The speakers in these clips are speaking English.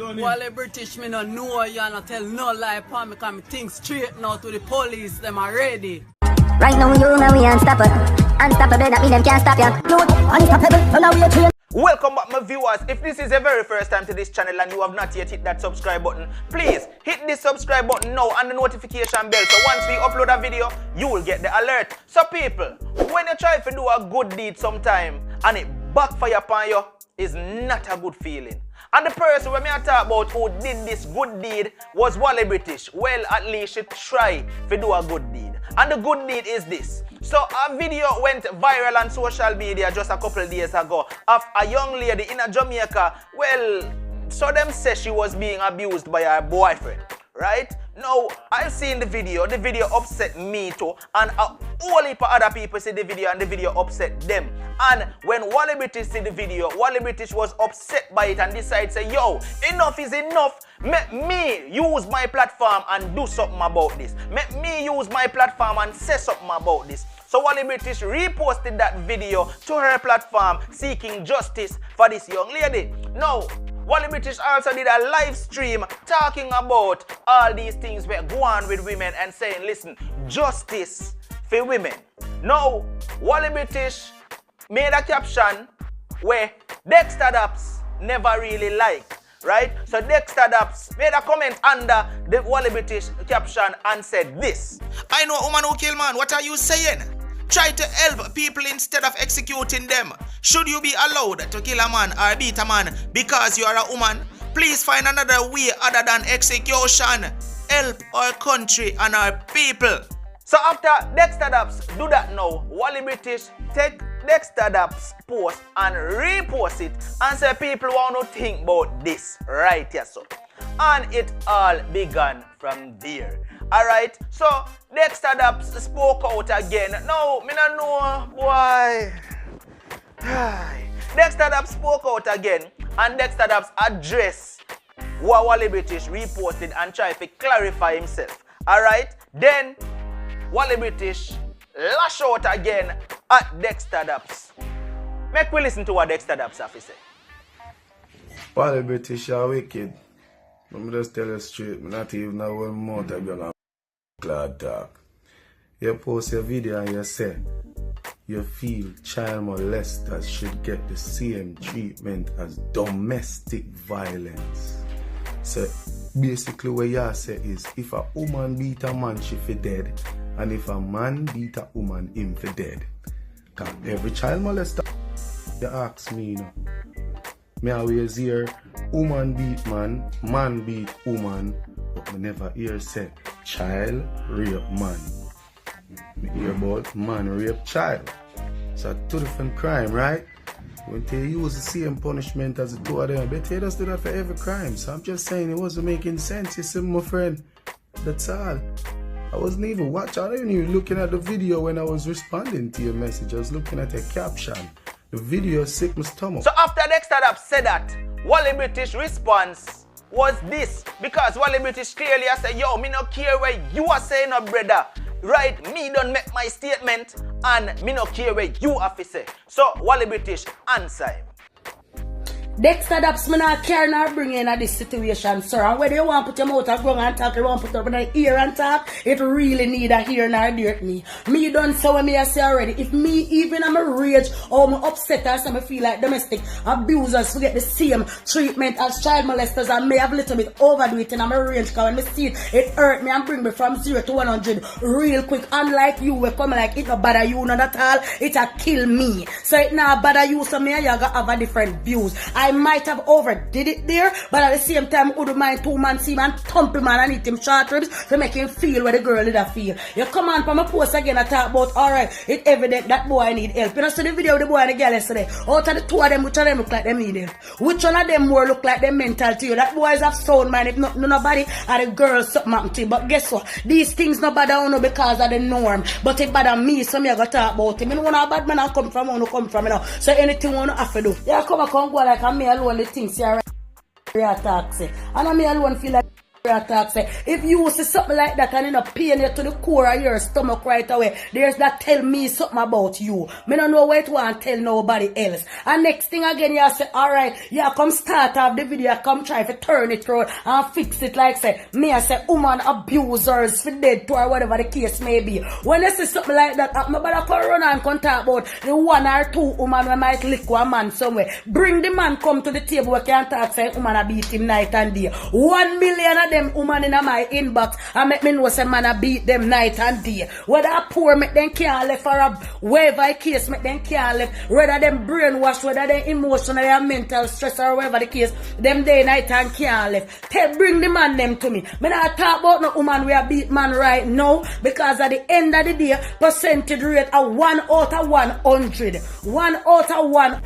Wally British, me no know you and I tell no lie upon me because me think straight now to the police, them are ready. Right now you and we unstoppable. Unstoppable, that mean them can't stop ya. Unstoppable, now we are trained. Welcome back my viewers. If this is your very first time to this channel and you have not yet hit that subscribe button, please hit the subscribe button now and the notification bell so once we upload a video, you will get the alert. So people, when you try to do a good deed sometime and it backfire upon you, is not a good feeling. And the person when me talk about who did this good deed was Wally British. Well, at least she tried to do a good deed. And the good deed is this. So a video went viral on social media just a couple of days ago of a young lady in Jamaica. Well, so them say she was being abused by her boyfriend, right? Now, I've seen the video upset me too, and a whole heap of other people see the video and the video upset them. And when Wally British see the video, Wally British was upset by it and decided say, yo, enough is enough. Let me use my platform and do something about this. Let me use my platform and say something about this. So Wally British reposted that video to her platform seeking justice for this young lady. Now, Wally British also did a live stream talking about all these things that go on with women and saying, listen, justice for women. Now, Wally British made a caption where Dexter Daps never really liked, right? So Dexter Daps made a comment under the Wally British caption and said this. I know a woman who kill man, what are you saying? Try to help people instead of executing them. Should you be allowed to kill a man or beat a man because you are a woman? Please find another way other than execution. Help our country and our people. So after Dexter Daps do that now, Wally British take Dexter Daps post and repost it and say people want to think about this right here so. And it all began from there. Alright, so Dexter Daps spoke out again. No, me no know, boy. Dexter Daps spoke out again, and Dexter Daps addressed what Wally British reposted and tried to clarify himself. Alright, then Wally British lash out again at Dexter Daps. Make we listen to what Dexter Daps have to say. Wally British are wicked. Let me just tell you straight, I'm not even know one more time you're glad talk. You post your video and you say you feel child molesters should get the same treatment as domestic violence. So basically what you say is if a woman beat a man she for dead, and if a man beat a woman him for dead. Cause every child molester you ask me, you know. Me always hear woman beat man, man beat woman, but me never hear say child rape man. Me hear about man rape child. So two different crime, right? When they use the same punishment as the two of them, but they just do that for every crime. So I'm just saying it wasn't making sense, you see my friend. That's all. I wasn't even watching, I wasn't even looking at the video when I was responding to your message. I was looking at your caption. The video sick my stomach. So after Dexter Daps said that, Wally British response was this. Because Wally British clearly said, yo, me no care what you are saying, no brother. Right, me don't make my statement and me no care what you have to say. So Wally British answer him. Dexter Daps, me not care nor bring you in this situation, sir. And whether you want to put your mouth and go and talk, you want to put up in the ear and talk, it really need a hear nor dirt me. Me done so when me I say already. If me even I'm a rage or I'm upset or something, I feel like domestic abusers to get the same treatment as child molesters and may have a little bit overdo it and I'm a range because when me see it hurt me and bring me from 0 to 100 real quick. Unlike you, we come like it no bother you not at all, it a kill me. So it not bother you, so me and you have a different views. I might have overdid it there, but at the same time, would mind 2 man see man thump him and eat him short ribs to make him feel what the girl did feel. You come on from a post again and talk about, alright, it's evident that boy need help. You know, see the video of the boy and the girl yesterday. Out of the two of them, which of them look like them need help? Which one of them more look like them mental to you? That boys have sound mind if not nobody or the girl something happen to you. But guess what? These things no bother on because of the norm. But it bother me, so me I gotta talk about him. You know when a bad man I come from, I come from, you know. So anything you have to do. Yeah, come and go like me alone the things you are taxi. And me alone feel like for your talk. Say, if you see something like that and it pain you to the core of your stomach right away, there's that tell me something about you. Me don't know what to want to tell nobody else. And next thing again, you say, alright, you come start off the video, come try to turn it around and fix it like say, me I say, woman abusers for dead to or whatever the case may be. When you see something like that, my brother can run and can talk about the 1 or 2 woman we might lick one man somewhere. Bring the man come to the table where can talk say, woman I beat him night and day. 1 million of them woman in my inbox and make me know say man I beat them night and day. Whether I poor make them can't left or a whatever the case make them can't left. Whether them brainwash, whether they emotional or mental stress or whatever the case, them day night and can't left. Bring the man them to me. Me not talk about no woman we a beat man right now because at the end of the day, percentage rate a 1 out of 100. 1 out of 1.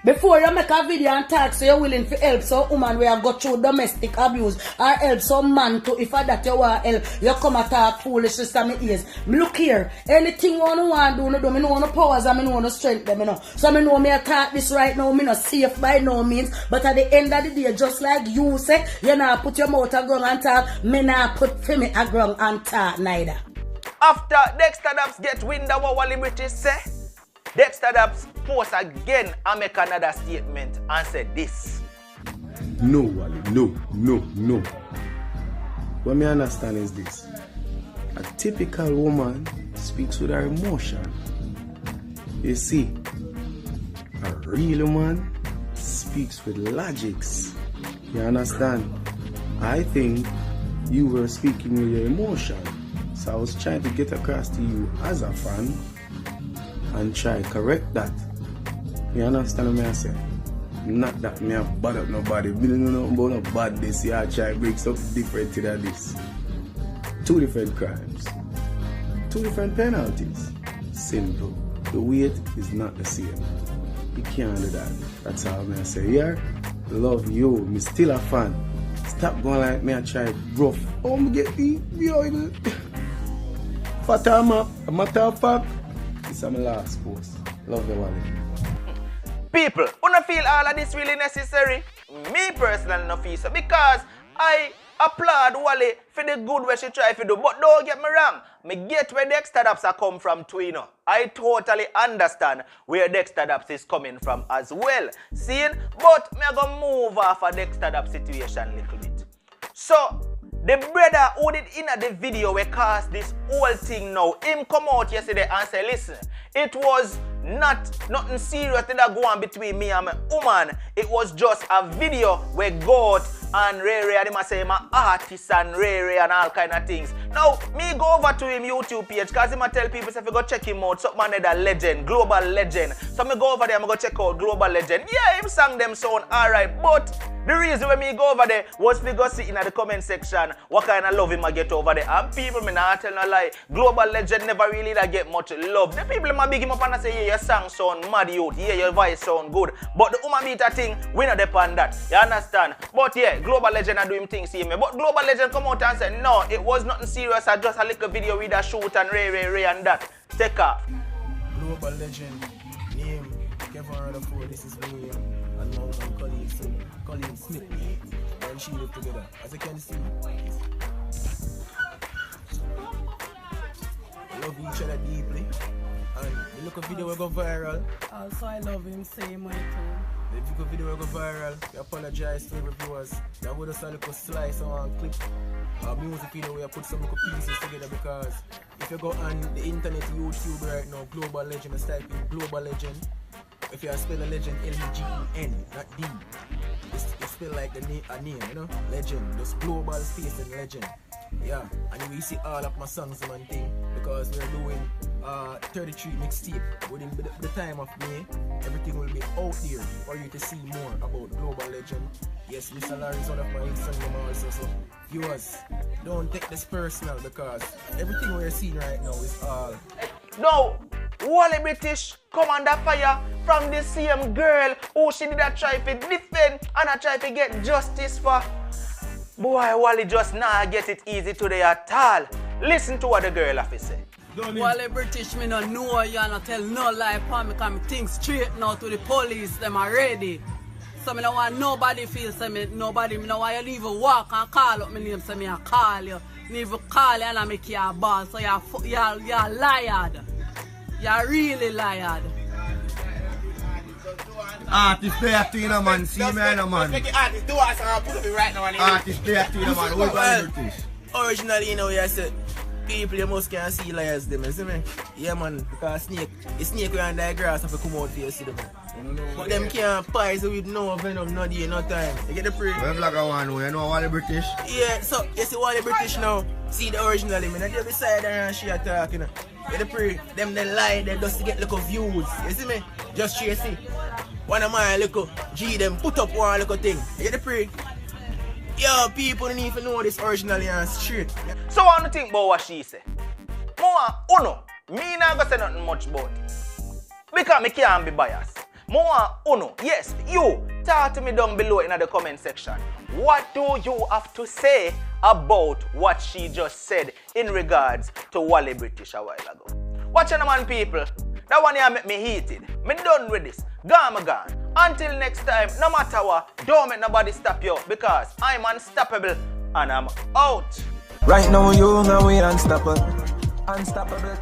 Before you make a video and talk so you're willing to help some woman where have got through domestic abuse or help some man to, if I that you want help, you come and talk foolishness to me ears. Look here, anything you want to do, me know no powers and me know no strength them, you know. So me know me I talk this right now, me not safe by no means, but at the end of the day, just like you say, you not put your mouth a ground and talk, me not put me a ground and talk neither. After Dexter Daps get wind of what Wally British say, Dexter Daps post again and make another statement and said this. No, Wally, no. What me understand is this. A typical woman speaks with her emotion. You see, a real woman speaks with logics. You understand? I think you were speaking with your emotion. So I was trying to get across to you as a fan and try correct that. You understand what I say? Not that me have bad up nobody. We don't know nothing about no bad this. Yeah, I try break something different to this. 2 different crimes. 2 different penalties. Simple. The weight is not the same. You can't do that. That's how I say. Yeah, love you. Me still a fan. Stop going like me and try rough. Oh, me get the oil. Fatama, a matter of fact, it's my last post. Love the Wally. People, who don't feel all of this really necessary? Me personally don't feel so because I applaud Wally for the good way she try to do. But don't get me wrong, me get where Dexter Daps are come from too, you know. I totally understand where Dexter Daps is coming from as well. See? But me are going to move off of Dexter Daps situation a little bit. So, the brother who did in the video where caused this whole thing now, him come out yesterday and say, listen, it was nothing serious that go on between me and my woman. It was just a video where God and Ray Ray, and him say my artist and Ray Ray and all kind of things. Now, me go over to him YouTube page because him tell people if you go check him out, something like that legend, global legend. So me go over there and go check out global legend. Yeah, him sang them sound alright, but the reason when me go over there was we go see in the comment section what kind of love him I get over there. And people, me not tell no lie, global legend never really get much love. The people might big him up and say, yeah, your song sound mad youth, yeah, your voice sound good. But the woman meter thing, we not depend that. You understand? But yeah, global legend are doing things see me. But global legend come out and say, no, it was nothing serious, I just a little video with a shoot and Ray and that. Take off. Global legend, name, Kevin Rutherford, this is me. And now I'm Colleen Smith, and she live together. As you can see, we love each other deeply, and the look of video will go viral. Also, I love him same way too. The look of video will go viral. We apologize to every viewers. That would just a little slice or one clip. Our music video, we put some little pieces together because if you go on the internet, YouTube right now, Global Legend, just type in Global Legend. If you spell a legend, L-E-G-E-N, not D. It's spell like a name, you know? Legend, just global space and legend. Yeah, and we see all of my songs and one thing because we're doing 33 mixtape. Within the time of May, everything will be out there for you to see more about Global Legend. Yes, Mr. Larry is one of my Instagram also, so viewers, don't take this personal because everything we're seeing right now is all... No! Wally British come under fire from the same girl who she did a try to defend and a try to get justice for. Boy, Wally just not get it easy today at all. Listen to what the girl have to say. Wally British, me no know you not tell no lie upon me because me think straight now to the police, them are ready. So I don't want nobody feel say me, nobody, I don't want you even walk and call up my name, say me I call you. You even call you and I make you a ball. So you're lied. You're really lied. Artist play a team, man. See me, man. Artist do us and put it right now. Artist play a team, man. Who is British? Originally, you know, you said people you must can see liars them, you see me? Yeah, man, because the snake will under the grass have to come out for you, see them. But them can't pies with no venom, no day, no time. You get the pre? Where like I want to know, you know what the British? Yeah, so you see what the British now? See the originally, man. They beside her and she attack, you know. You get the pre? Them they lie, they just to get little views, you see me? Just you see. One of my little G them put up one little thing. You get the pre? Yo, people need to know this originally and straight. So what do you think about what she say? More uno, me not gonna say nothing much about it. Because me can't be biased. More uno, yes, you talk to me down below in the comment section. What do you have to say about what she just said in regards to Wally British a while ago? Watch your man, people. That one here make me heated. Me done with this. Gone. Until next time, no matter what, don't make nobody stop you because I'm unstoppable and I'm out. Right now, you and we unstoppable. Unstoppable.